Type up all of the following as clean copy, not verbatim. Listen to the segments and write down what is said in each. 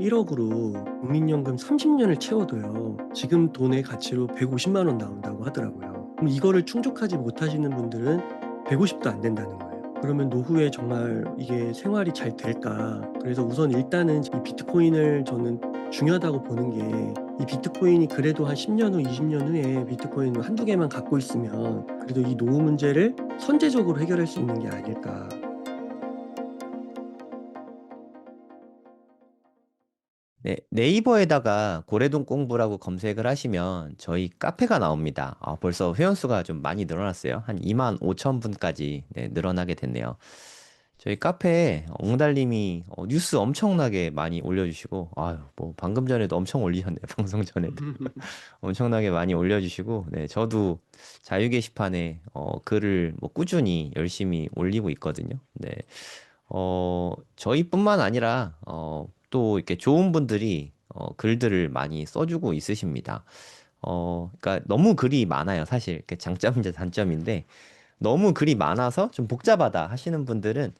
1억으로 국민연금 30년을 채워도요. 지금 돈의 가치로 150만 원 나온다고 하더라고요. 그럼 이거를 충족하지 못하시는 분들은 150도 안 된다는 거예요. 그러면 노후에 정말 이게 생활이 잘 될까? 그래서 우선 일단은 이 비트코인을 저는 중요하다고 보는 게, 이 비트코인이 그래도 한 10년 후, 20년 후에 비트코인 한두 개만 갖고 있으면 그래도 이 노후 문제를 선제적으로 해결할 수 있는 게 아닐까. 네, 네이버에다가 고래동 공부라고 검색을 하시면 저희 카페가 나옵니다. 벌써 회원수가 좀 많이 늘어났어요. 한 2만 5천 분까지 늘어나게 됐네요. 저희 카페에 옹달님이 뉴스 엄청나게 많이 올려주시고, 아유, 뭐 방금 전에도 엄청 올리셨네요. 방송 전에도. 엄청나게 많이 올려주시고, 네, 저도 자유 게시판에 글을 뭐 꾸준히 열심히 올리고 있거든요. 네, 저희뿐만 아니라 또 이렇게 좋은 분들이 글들을 많이 써주고 있으십니다. 그러니까 너무 글이 많아요. 사실 그 장점인지 단점인데 너무 글이 많아서 좀 복잡하다 하시는 분들은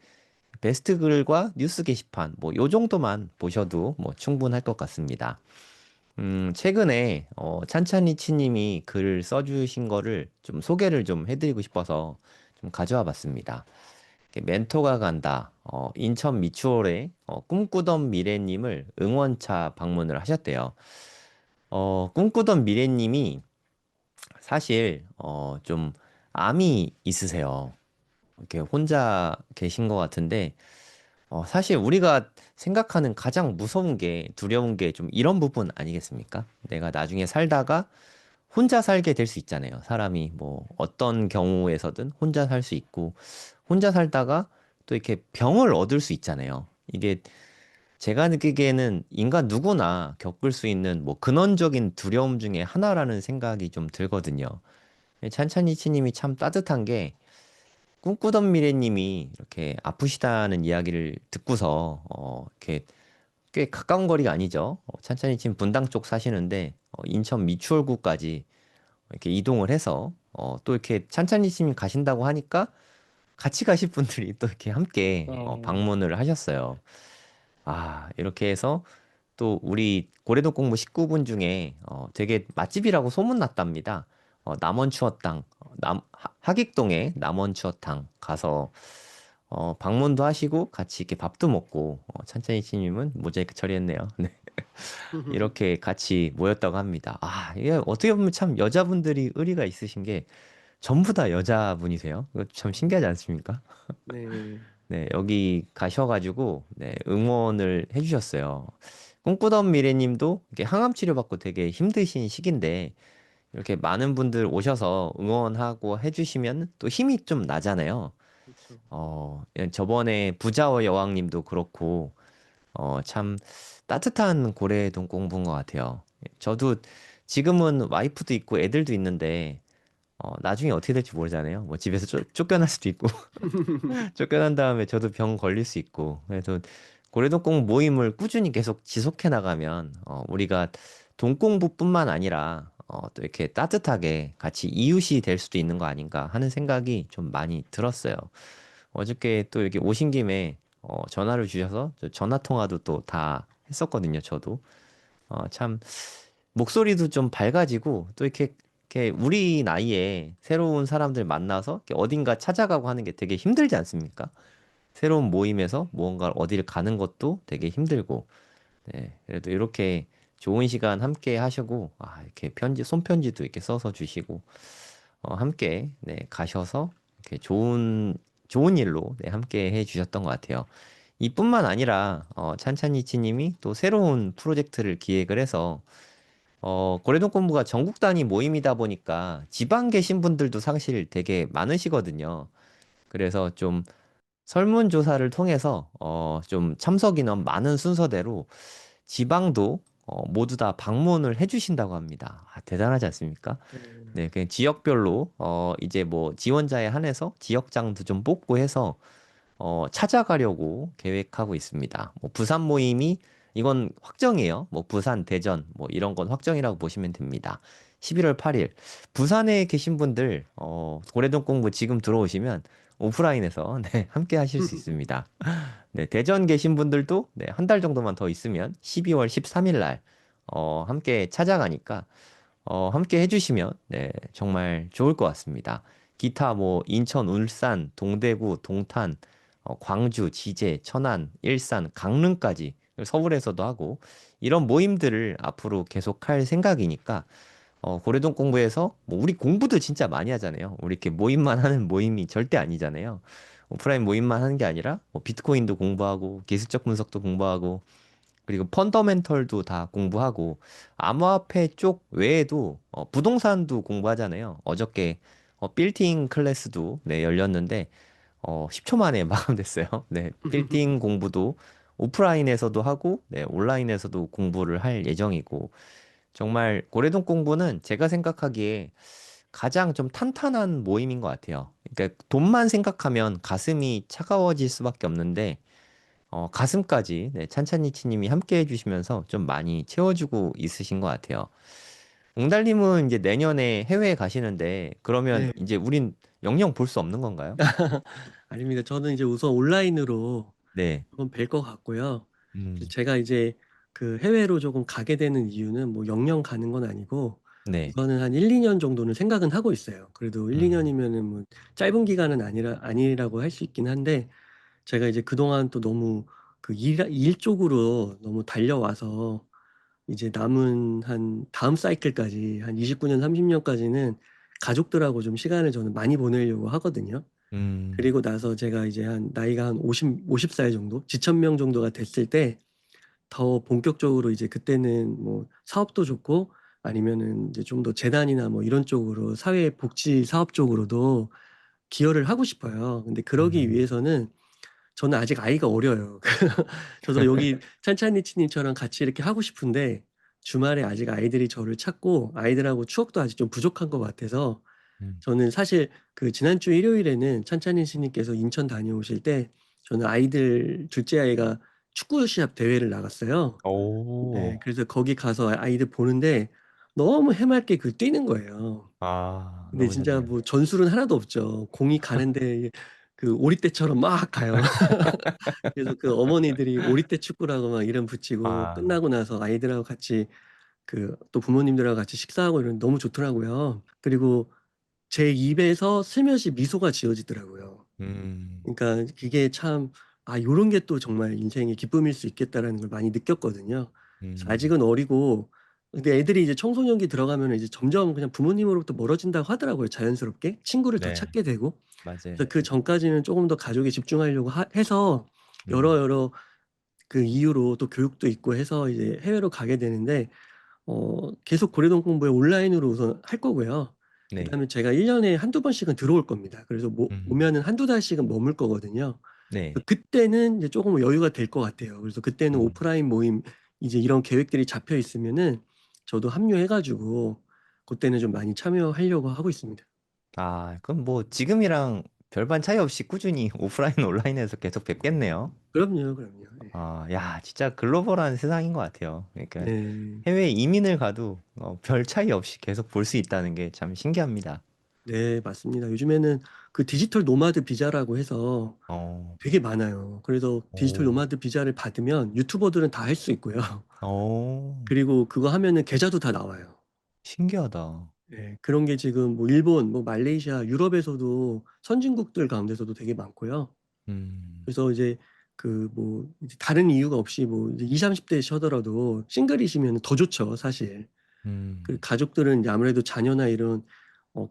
베스트 글과 뉴스 게시판 뭐 요 정도만 보셔도 뭐 충분할 것 같습니다. 최근에 찬찬이치님이 글 써주신 거를 좀 소개를 좀 해드리고 싶어서 좀 가져와 봤습니다. 이렇게 멘토가 간다. 인천 미추홀에 꿈꾸던 미래님을 응원차 방문을 하셨대요. 꿈꾸던 미래님이 사실 좀 암이 있으세요. 이렇게 혼자 계신 것 같은데 사실 우리가 생각하는 가장 무서운 게 두려운 게 좀 이런 부분 아니겠습니까? 내가 나중에 살다가 혼자 살게 될 수 있잖아요. 사람이 뭐 어떤 경우에서든 혼자 살 수 있고 혼자 살다가 또 이렇게 병을 얻을 수 있잖아요. 이게 제가 느끼기에는 인간 누구나 겪을 수 있는 뭐 근원적인 두려움 중에 하나라는 생각이 좀 들거든요. 찬찬이치님이 참 따뜻한 게 꿈꾸던 미래님이 이렇게 아프시다는 이야기를 듣고서 이렇게 꽤 가까운 거리가 아니죠. 찬찬이님 분당 쪽 사시는데 인천 미추홀구까지 이렇게 이동을 해서 또 이렇게 찬찬이님 가신다고 하니까 같이 가실 분들이 또 이렇게 함께 어, 방문을 하셨어요. 이렇게 해서 또 우리 고래도 공부 식구분 중에 되게 맛집이라고 소문났답니다. 남원 추어탕, 하객동에 남원 추어탕 가서 방문도 하시고 같이 이렇게 밥도 먹고 찬찬이치님은 모자이크 처리했네요. 네. 이렇게 같이 모였다고 합니다. 이게 어떻게 보면 참 여자분들이 의리가 있으신 게 전부 다 여자분이세요. 이거 참 신기하지 않습니까? 네. 네, 여기 가셔가지고, 네, 응원을 해주셨어요. 꿈꾸던 미래님도 이렇게 항암 치료받고 되게 힘드신 시기인데, 이렇게 많은 분들 오셔서 응원하고 해주시면 또 힘이 좀 나잖아요. 그렇죠. 저번에 부자와 여왕님도 그렇고, 참 따뜻한 고래동 공부인 것 같아요. 저도 지금은 와이프도 있고 애들도 있는데, 나중에 어떻게 될지 모르잖아요. 뭐 집에서 쫓겨날 수도 있고, 쫓겨난 다음에 저도 병 걸릴 수 있고, 그래서 고래동공 모임을 꾸준히 계속 지속해 나가면, 우리가 돈 공부뿐만 아니라, 또 이렇게 따뜻하게 같이 이웃이 될 수도 있는 거 아닌가 하는 생각이 좀 많이 들었어요. 어저께 또 이렇게 오신 김에, 전화를 주셔서 저 전화 통화도 또 다 했었거든요, 저도. 참, 목소리도 좀 밝아지고, 또 이렇게 우리 나이에 새로운 사람들 만나서 이렇게 어딘가 찾아가고 하는 게 되게 힘들지 않습니까? 새로운 모임에서 무언가 어디를 가는 것도 되게 힘들고, 네. 그래도 이렇게 좋은 시간 함께 하시고, 이렇게 손편지도 이렇게 써서 주시고, 함께, 네, 가셔서 이렇게 좋은 일로, 네, 함께 해 주셨던 것 같아요. 이뿐만 아니라, 찬찬이치님이 또 새로운 프로젝트를 기획을 해서, 고래동 본부가 전국 단위 모임이다 보니까 지방 계신 분들도 사실 되게 많으시거든요. 그래서 좀 설문조사를 통해서 좀 참석 인원 많은 순서대로 지방도 모두 다 방문을 해주신다고 합니다. 대단하지 않습니까? 네. 네, 그냥 지역별로 이제 뭐 지원자에 한해서 지역장도 좀 뽑고 해서 찾아가려고 계획하고 있습니다. 뭐 부산 모임이 이건 확정이에요. 뭐 부산, 대전 뭐 이런 건 확정이라고 보시면 됩니다. 11월 8일 부산에 계신 분들 고래동 공부 지금 들어오시면 오프라인에서 네, 함께 하실 수 있습니다. 네, 대전 계신 분들도 네, 한 달 정도만 더 있으면 12월 13일 날 함께 찾아가니까 함께 해주시면 네, 정말 좋을 것 같습니다. 기타 뭐 인천, 울산, 동대구, 동탄, 광주, 지제, 천안, 일산, 강릉까지 서울에서도 하고 이런 모임들을 앞으로 계속할 생각이니까 고래동 공부에서 뭐 우리 공부도 진짜 많이 하잖아요. 우리 이렇게 모임만 하는 모임이 절대 아니잖아요. 오프라인 모임만 하는 게 아니라 뭐 비트코인도 공부하고 기술적 분석도 공부하고 그리고 펀더멘털도 다 공부하고 암호화폐 쪽 외에도 부동산도 공부하잖아요. 어저께 빌딩 클래스도 네, 열렸는데 10초 만에 마감됐어요. 네, 빌딩 공부도 오프라인에서도 하고 네, 온라인에서도 공부를 할 예정이고 정말 고래동 공부는 제가 생각하기에 가장 좀 탄탄한 모임인 것 같아요. 그러니까 돈만 생각하면 가슴이 차가워질 수밖에 없는데 가슴까지 네, 찬찬이치님이 함께 해주시면서 좀 많이 채워주고 있으신 것 같아요. 웅달님은 이제 내년에 해외에 가시는데 그러면 네. 이제 우린 영영 볼 수 없는 건가요? 아닙니다. 저는 이제 우선 온라인으로 네, 조금 뵐 것 같고요. 음, 제가 이제 그 해외로 조금 가게 되는 이유는 뭐 영영 가는 건 아니고 네, 우선은 한 1-2년 정도는 생각은 하고 있어요. 그래도 1-2 음, 년이면은 뭐 짧은 기간은 아니라고 할 수 있긴 한데 제가 이제 그동안 또 너무 그 일 쪽으로 너무 달려와서 이제 남은 한 다음 사이클까지 한 29년 30년까지는 가족들하고 좀 시간을 저는 많이 보내려고 하거든요. 음, 그리고 나서 제가 이제 한 나이가 한 50살 정도 지천명 정도가 됐을 때 더 본격적으로 이제 그때는 뭐 사업도 좋고 아니면은 이제 좀 더 재단이나 뭐 이런 쪽으로 사회 복지 사업 쪽으로도 기여를 하고 싶어요. 근데 그러기 음, 위해서는 저는 아직 아이가 어려요. 저도 여기 찬찬이치님처럼 같이 이렇게 하고 싶은데 주말에 아직 아이들이 저를 찾고 아이들하고 추억도 아직 좀 부족한 것 같아서 음. 저는 사실 그 지난주 일요일에는 찬찬이치님께서 인천 다녀오실 때 저는 아이들 둘째 아이가 축구 시합 대회를 나갔어요. 네. 오, 그래서 거기 가서 아이들 보는데 너무 해맑게 뛰는 거예요. 아, 근데 너무 진짜 좋네요. 뭐 전술은 하나도 없죠. 공이 가는데 그 오리떼처럼 막 가요. 그래서 그 어머니들이 오리떼 축구라고 막 이름 붙이고 아, 끝나고 나서 아이들하고 같이 그 또 부모님들하고 같이 식사하고 이러면 너무 좋더라고요. 그리고 제 입에서 슬며시 미소가 지어지더라고요. 음, 그러니까 그게 참 '아 요런 게 또 정말 인생의 기쁨일 수 있겠다.'라는 걸 많이 느꼈거든요. 그래서 음, 아직은 어리고 근데 애들이 이제 청소년기 들어가면은 이제 점점 그냥 부모님으로부터 멀어진다고 하더라고요, 자연스럽게. 친구를 더 네, 찾게 되고. 맞아요. 그래서 그전까지는 쪼금 더 가족에 집중하려고 해서 음, 여러 그 이유로 또 교육도 있고 해서 이제 해외로 가게 되는데 계속 고래동 공부에 온라인으로 우선 할 거고요. 네, 그다음에 제가 1 년에 한두 번씩은 들어올 겁니다. 그래서 음, 오면은 한두 달씩은 머물 거거든요. 네, 그때는 이제 쪼금 여유가 될 것 같아요. 그래서 그때는 음. 오프라인 모임 이제 이런 계획들이 잡혀 있으면은 저도 합류해 가지고 고때는 좀 많이 참여하려고 하고 있습니다. 아, 그럼 뭐 지금이랑 별반 차이 없이 꾸준히 오프라인, 온라인에서 계속 뵙겠네요. 그럼요. 예. 아, 야, 진짜 글로벌한 세상인 것 같아요. 그러니까 네. 해외 이민을 가도 별 차이 없이 계속 볼 수 있다는 게 참 신기합니다. 네 맞습니다. 요즘에는 그 디지털 노마드 비자라고 해서 어, 되게 많아요. 그래서 디지털 오, 노마드 비자를 받으면 유튜버들은 다 할 수 있고요. 어, 그리고 그거 하면은 계좌도 다 나와요. 신기하다. 예. 그런 게 지금 뭐 일본, 뭐 말레이시아, 유럽에서도 선진국들 가운데서도 되게 많고요. 음, 그래서 이제 그 뭐 이제 다른 이유가 없이 뭐 이제 20-30 대시더라도 싱글이시면은 더 좋죠, 사실. 그 음. 가족들은 이제 아무래도 자녀나 이런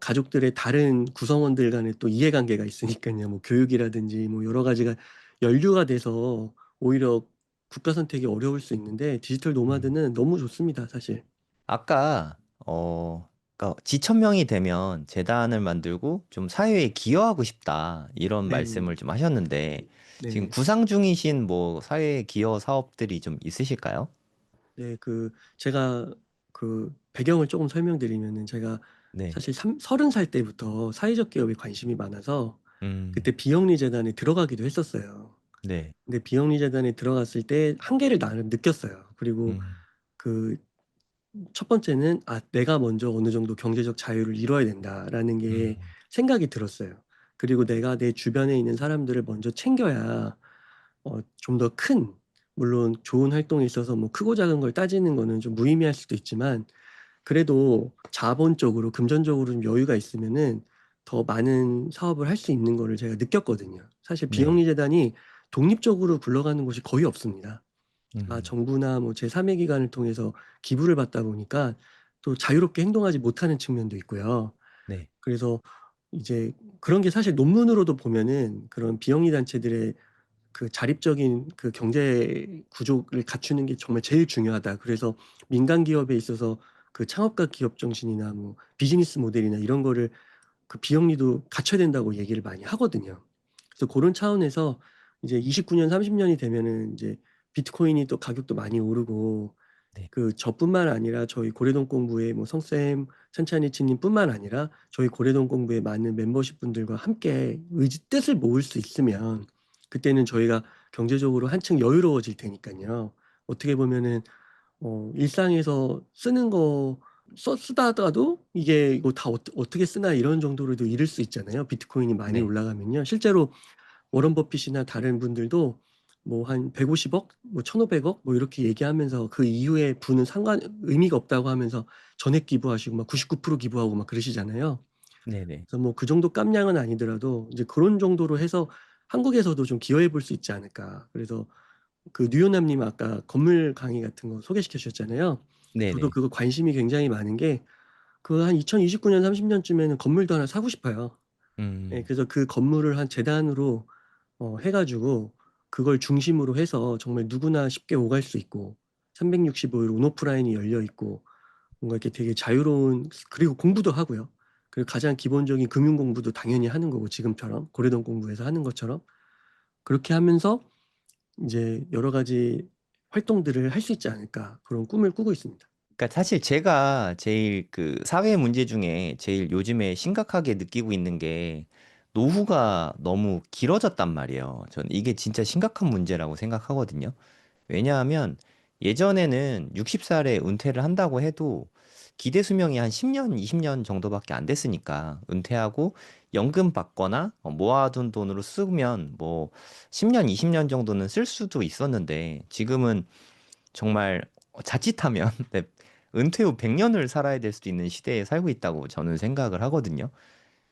가족들의 다른 구성원들 간의 또 이해관계가 있으니깐요. 뭐 교육이라든지 뭐 여러 가지가 연루가 돼서 오히려 국가 선택이 어려울 수 있는데 디지털 음. 노마드는 너무 좋습니다, 사실. 아까 그러니까 지천명이 되면 재단을 만들고 좀 사회에 기여하고 싶다 이런 네. 말씀을 좀 하셨는데 지금 네네. 구상 중이신 뭐 사회 기여 사업들이 좀 있으실까요? 네. 그 제가 그 배경을 쪼금 설명드리면은 제가 네. 사실 30살 때부터 사회적 기업에 관심이 많아서 음, 그때 비영리 재단에 들어가기도 했었어요. 네. 근데 비영리 재단에 들어갔을 때 한계를 나름 느꼈어요. 그리고 음, 그 첫 번째는 '아 내가 먼저 어느 정도 경제적 자유를 이뤄야 된다.'라는 게 음, 생각이 들었어요. 그리고 내가 내 주변에 있는 사람들을 먼저 챙겨야 좀 더 큰, 물론 좋은 활동에 있어서 뭐 크고 작은 걸 따지는 거는 좀 무의미할 수도 있지만 그래도 자본적으로 금전적으로 좀 여유가 있으면은 더 많은 사업을 할 수 있는 거를 제가 느꼈거든요. 사실 네. 비영리 재단이 독립적으로 굴러가는 곳이 거의 없습니다. 음. 정부나 뭐 제3의 기관을 통해서 기부를 받다 보니까 또 자유롭게 행동하지 못하는 측면도 있고요. 네. 그래서 이제 그런 게 사실 논문으로도 보면은 그런 비영리 단체들의 그 자립적인 그 경제 구조를 갖추는 게 정말 제일 중요하다. 그래서 민간 기업에 있어서 그 창업가 기업 정신이나 뭐 비즈니스 모델이나 이런 거를 그 비영리도 갖춰야 된다고 얘기를 많이 하거든요. 그래서 고런 차원에서 이제 29년 30년이 되면은 이제 비트코인이 또 가격도 많이 오르고 네. 그 저뿐만 아니라 저희 고래동 공부의 뭐 성쌤, 찬찬이치 님뿐만 아니라 저희 고래동 공부의 많은 멤버십 분들과 함께 뜻을 모을 수 있으면 그때는 저희가 경제적으로 한층 여유로워질 테니까요. 어떻게 보면은 일상에서 쓰는 거 쓰다 하다가도 이게 이거 다 어떻게 쓰나 이런 정도로도 이를 수 있잖아요. 비트코인이 많이 네. 올라가면요. 실제로 워런 버핏이나 다른 분들도 뭐 한 150억, 뭐 1,500억 뭐 이렇게 얘기하면서 그 이후에 부는 의미가 없다고 하면서 전액 기부하시고 막 99% 기부하고 막 그러시잖아요. 네네. 그래서 뭐 그 정도 깜냥은 아니더라도 이제 그런 정도로 해서 한국에서도 좀 기여해 볼 수 있지 않을까. 그래서 그 뉴요남 님 아까 건물 강의 같은 거 소개시켜 주셨잖아요. 저도 네네. 그거 관심이 굉장히 많은 게 그 한 2029년 30년쯤에는 건물도 하나 사고 싶어요. 예, 음. 그래서 그 건물을 한 재단으로 해 가지고 그걸 중심으로 해서 정말 누구나 쉽게 오갈 수 있고 365일 온오프라인이 열려 있고 뭔가 이렇게 되게 자유로운, 그리고 공부도 하고요. 그리고 가장 기본적인 금융 공부도 당연히 하는 거고 지금처럼 고래동 공부에서 하는 것처럼 그렇게 하면서 인제 여러 가지 활동들을 할 수 있지 않을까 그런 꿈을 꾸고 있습니다. 그러니까 사실 제가 제일 그 사회 문제 중에 제일 요즘에 심각하게 느끼고 있는 게 노후가 너무 길어졌단 말이에요. 저는 이게 진짜 심각한 문제라고 생각하거든요. 왜냐하면 예전에는 60살에 은퇴를 한다고 해도 기대 수명이 한 10년, 20년 정도밖에 안 됐으니까 은퇴하고 연금 받거나 모아둔 돈으로 쓰면 뭐 10년, 20년 정도는 쓸 수도 있었는데 지금은 정말 자칫하면 네, 은퇴 후 100년을 살아야 될 수도 있는 시대에 살고 있다고 저는 생각을 하거든요.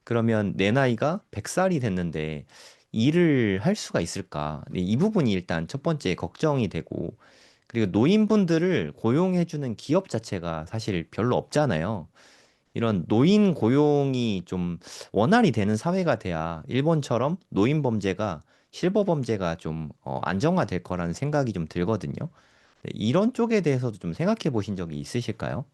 그러면 내 나이가 100살이 됐는데 일을 할 수가 있을까? 네, 이 부분이 일단 첫 번째 걱정이 되고, 그리고 노인분들을 고용해주는 기업 자체가 사실 별로 없잖아요. 이런 노인 고용이 좀 원활히 되는 사회가 돼야 일본처럼 노인 범죄가 실버 범죄가 좀 안정화될 거라는 생각이 좀 들거든요. 네, 이런 쪽에 대해서도 좀 생각해 보신 적이 있으실까요?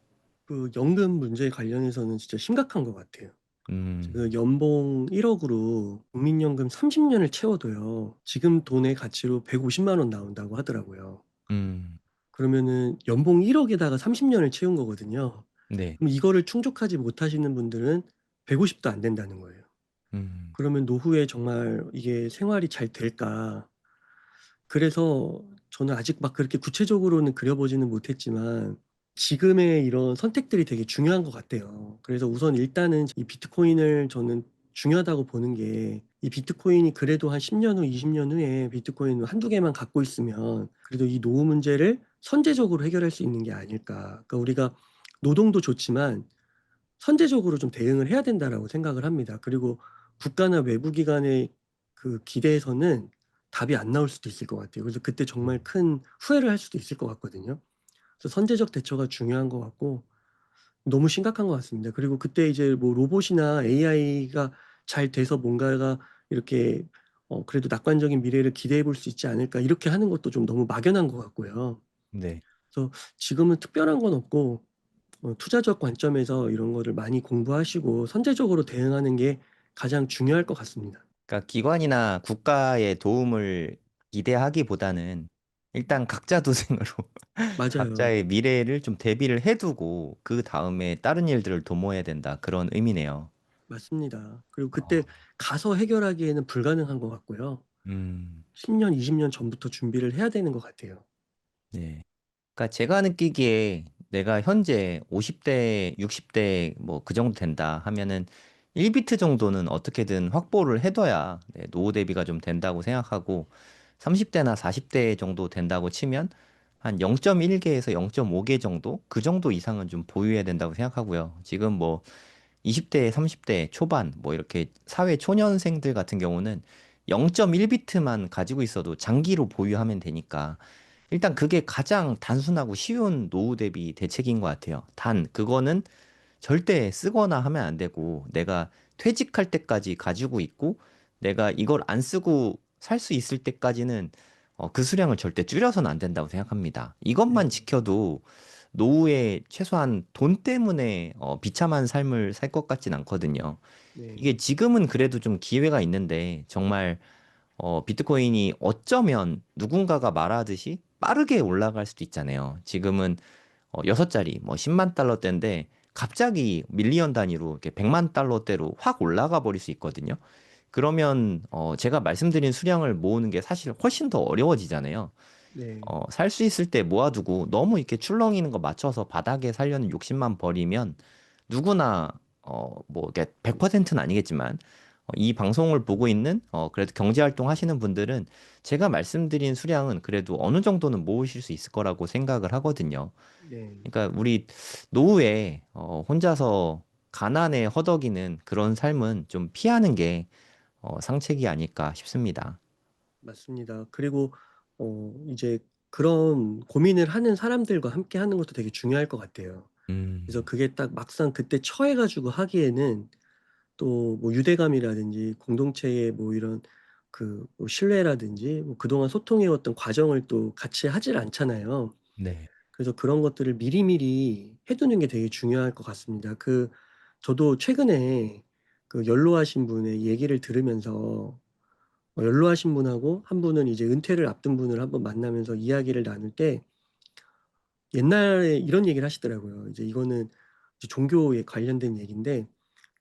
그 연금 문제 관련해서는 진짜 심각한 것 같아요. 그 음. 연봉 1억으로 국민연금 30년을 채워도요. 지금 돈의 가치로 150만 원 나온다고 하더라고요. 음. 그러면은 연봉 1억에다가 30년을 채운 거거든요. 네. 그럼 이거를 충족하지 못하시는 분들은 150도 안 된다는 거예요. 음. 그러면 노후에 정말 이게 생활이 잘 될까? 그래서 저는 아직 막 그렇게 구체적으로는 그려보지는 못했지만 지금의 이런 선택들이 되게 중요한 것 같아요. 그래서 우선 일단은 이 비트코인을 저는 중요하다고 보는 게 이 비트코인이 그래도 한 10년 후, 20년 후에 비트코인 한두 개만 갖고 있으면 그래도 이 노후 문제를 선제적으로 해결할 수 있는 게 아닐까. 그러니까 우리가 노동도 좋지만 선제적으로 좀 대응을 해야 된다라고 생각을 합니다. 그리고 국가나 외부 기관의 그 기대에서는 답이 안 나올 수도 있을 것 같아요. 그래서 그때 정말 음. 큰 후회를 할 수도 있을 것 같거든요. 그래서 선제적 대처가 중요한 것 같고 너무 심각한 것 같습니다. 그리고 그때 이제 뭐 로봇이나 AI가 잘 돼서 뭔가가 이렇게 그래도 낙관적인 미래를 기대해 볼 수 있지 않을까 이렇게 하는 것도 좀 너무 막연한 것 같고요. 네. 그래서 지금은 특별한 건 없고 투자적 관점에서 이런 거를 많이 공부하시고 선제적으로 대응하는 게 가장 중요할 것 같습니다. 그러니까 기관이나 국가의 도움을 기대하기보다는 일단 각자 도생으로 맞아요. 각자의 미래를 좀 대비를 해두고 그 다음에 다른 일들을 도모해야 된다. 그런 의미네요. 맞습니다. 그리고 그때 어. 가서 해결하기에는 불가능한 것 같고요. 음. 10년, 20년 전부터 준비를 해야 되는 것 같아요. 네. 그러니까 제가 느끼기에 내가 현재 50대, 60대 뭐 그 정도 된다 하면은 1비트 정도는 어떻게든 확보를 해둬야 네, 노후 대비가 좀 된다고 생각하고 30대나 40대 정도 된다고 치면 한 0.1개에서 0.5개 정도? 그 정도 이상은 좀 보유해야 된다고 생각하고요. 지금 뭐 20대, 30대 초반 뭐 이렇게 사회 초년생들 같은 경우는 0.1비트만 가지고 있어도 장기로 보유하면 되니까 일단 그게 가장 단순하고 쉬운 노후 대비 대책인 것 같아요. 단 그거는 절대 쓰거나 하면 안 되고 내가 퇴직할 때까지 가지고 있고 내가 이걸 안 쓰고 살 수 있을 때까지는 그 수량을 절대 줄여서는 안 된다고 생각합니다. 네. 이것만 지켜도 노후에 최소한 돈 때문에 비참한 삶을 살 것 같진 않거든요. 네. 이게 지금은 그래도 좀 기회가 있는데 정말 비트코인이 어쩌면 누군가가 말하듯이 빠르게 올라갈 수도 있잖아요. 지금은 6자리, 뭐 10만 달러대인데 갑자기 밀리언 단위로 이렇게 100만 달러대로 확 올라가 버릴 수 있거든요. 그러면 제가 말씀드린 수량을 모으는 게 사실 훨씬 더 어려워지잖아요. 네. 살 수 있을 때 모아두고 너무 이렇게 출렁이는 거 맞춰서 바닥에 살려는 욕심만 버리면 누구나 뭐 이게 100%는 아니겠지만 이 방송을 보고 있는 그래도 경제 활동 하시는 분들은 제가 말씀드린 수량은 그래도 어느 정도는 모으실 수 있을 거라고 생각을 하거든요. 네. 그러니까 우리 노후에 혼자서 가난에 허덕이는 그런 삶은 좀 피하는 게 상책이 아닐까 싶습니다. 맞습니다. 그리고 이제 그런 고민을 하는 사람들과 함께 하는 것도 되게 중요할 것 같아요. 그래서 음, 그게 딱 막상 그때 처해 가지고 하기에는 또 뭐 유대감이라든지 공동체의 뭐 이런 그뭐 신뢰라든지 뭐 그동안 소통해 왔던 과정을 또 같이 하질 않잖아요. 네. 그래서 그런 것들을 미리미리 해 두는 게 되게 중요할 것 같습니다. 저도 최근에 그 연로하신 분의 얘기를 들으면서 연로하신 분하고 한 분은 이제 은퇴를 앞둔 분을 한번 만나면서 이야기를 나눌 때 옛날에 이런 얘기를 하시더라고요. 이제 이거는 이제 종교에 관련된 얘기인데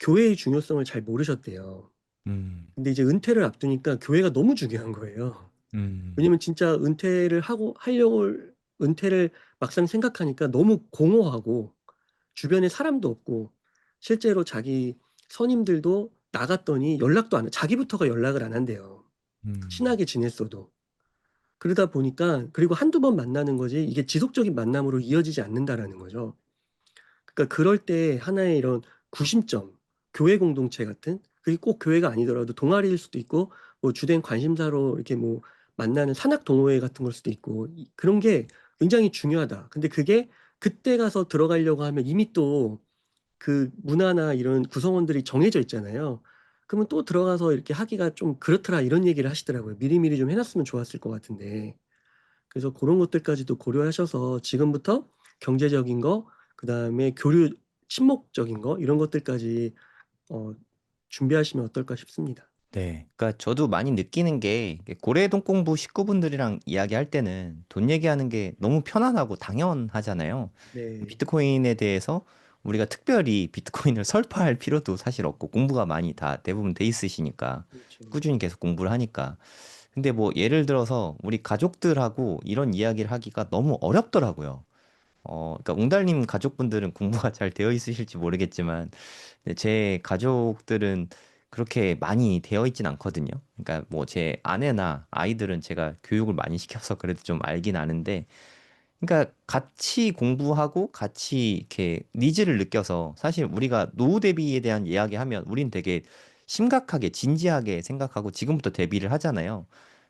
교회의 중요성을 잘 모르셨대요. 음, 근데 이제 은퇴를 앞두니까 교회가 너무 중요한 거예요. 음, 왜냐면 진짜 은퇴를 막상 생각하니까 너무 공허하고 주변에 사람도 없고 실제로 자기 선임들도 나갔더니 연락도 안 해 자기부터가 연락을 안 한대요, 음, 친하게 지냈어도. 그러다 보니까 그리고 한두 번 만나는 거지 이게 지속적인 만남으로 이어지지 않는다라는 거죠. 그러니까 그럴 때 하나의 이런 구심점, 교회 공동체 같은 그게 꼭 교회가 아니더라도 동아리일 수도 있고 뭐 주된 관심사로 이렇게 뭐 만나는 산악 동호회 같은 걸 수도 있고 그런 게 굉장히 중요하다. 근데 그게 그때 가서 들어가려고 하면 이미 또 그 문화나 이런 구성원들이 정해져 있잖아요. 그러면 또 들어가서 이렇게 하기가 좀 그렇더라 이런 얘기를 하시더라고요. 미리미리 좀 해놨으면 좋았을 것 같은데. 그래서 그런 것들까지도 고려하셔서 지금부터 경제적인 거, 그다음에 친목적인 거 이런 것들까지 어, 준비하시면 어떨까 싶습니다. 네. 그러니까 저도 많이 느끼는 게 고래동공부 식구분들이랑 이야기할 때는 돈 얘기하는 게 너무 편안하고 당연하잖아요. 네, 비트코인에 대해서 우리가 특별히 비트코인을 설파할 필요도 사실 없고 공부가 많이 다 대부분 돼 있으시니까 그렇죠. 꾸준히 계속 공부를 하니까. 근데 뭐 예를 들어서 우리 가족들하고 이런 이야기를 하기가 너무 어렵더라고요. 그러니까 웅달님 가족분들은 공부가 잘 되어 있으실지 모르겠지만 근데 제 가족들은 그렇게 많이 되어 있진 않거든요. 그러니까 뭐 제 아내나 아이들은 제가 교육을 많이 시켜서 그래도 좀 알긴 아는데, 그러니까 같이 공부하고 같이 이렇게 니즈를 느껴서 사실 우리가 노후 대비에 대한 이야기하면 우린 되게 심각하게 진지하게 생각하고 지금부터 대비를 하잖아요.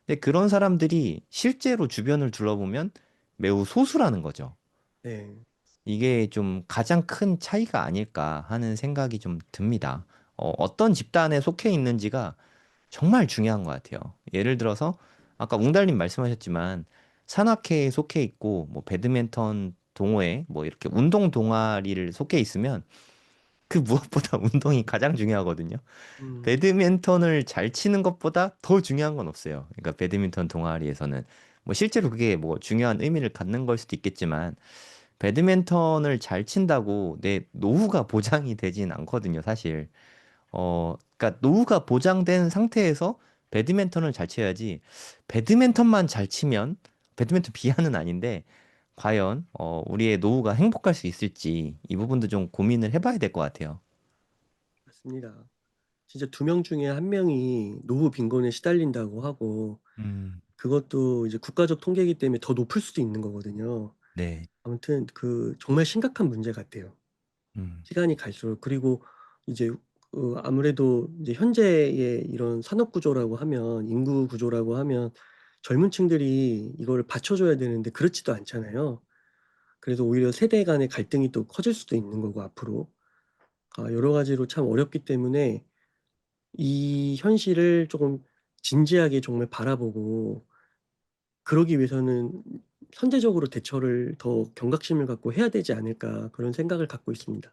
근데 그런 사람들이 실제로 주변을 둘러보면 매우 소수라는 거죠. 네, 이게 좀 가장 큰 차이가 아닐까 하는 생각이 좀 듭니다. 어떤 집단에 속해 있는지가 정말 중요한 것 같아요. 예를 들어서 아까 웅달님 말씀하셨지만 산악회에 속해 있고 뭐 배드민턴 동호회 뭐 이렇게 운동 동아리를 속해 있으면 그 무엇보다 운동이 가장 중요하거든요. 음, 배드민턴을 잘 치는 것보다 더 중요한 건 없어요. 그러니까 배드민턴 동아리에서는 뭐 실제로 그게 뭐 중요한 의미를 갖는 걸 수도 있겠지만 배드민턴을 잘 친다고 내 노후가 보장이 되진 않거든요, 사실. 그러니까 노후가 보장된 상태에서 배드민턴을 잘 쳐야지. 배드민턴만 잘 치면 배드민턴 비하는 아닌데 과연 우리의 노후가 행복할 수 있을지 이 부분도 좀 고민을 해봐야 될 것 같아요. 맞습니다. 진짜 2명 중에 1 명이 노후 빈곤에 시달린다고 하고 음. 그것도 이제 국가적 통계이기 때문에 더 높을 수도 있는 거거든요. 네. 아무튼 정말 심각한 문제 같아요. 음. 시간이 갈수록. 그리고 이제 아무래도 이제 현재의 이런 산업 구조라고 하면 인구 구조라고 하면 젊은 층들이 이거를 받쳐줘야 되는데 그렇지도 않잖아요. 그래서 오히려 세대 간의 갈등이 또 커질 수도 있는 거고 앞으로. 여러 가지로 참 어렵기 때문에 이 현실을 조금 진지하게 정말 바라보고 그러기 위해서는 '선제적으로 대처를 더 경각심을 갖고 해야 되지 않을까.' 그런 생각을 갖고 있습니다.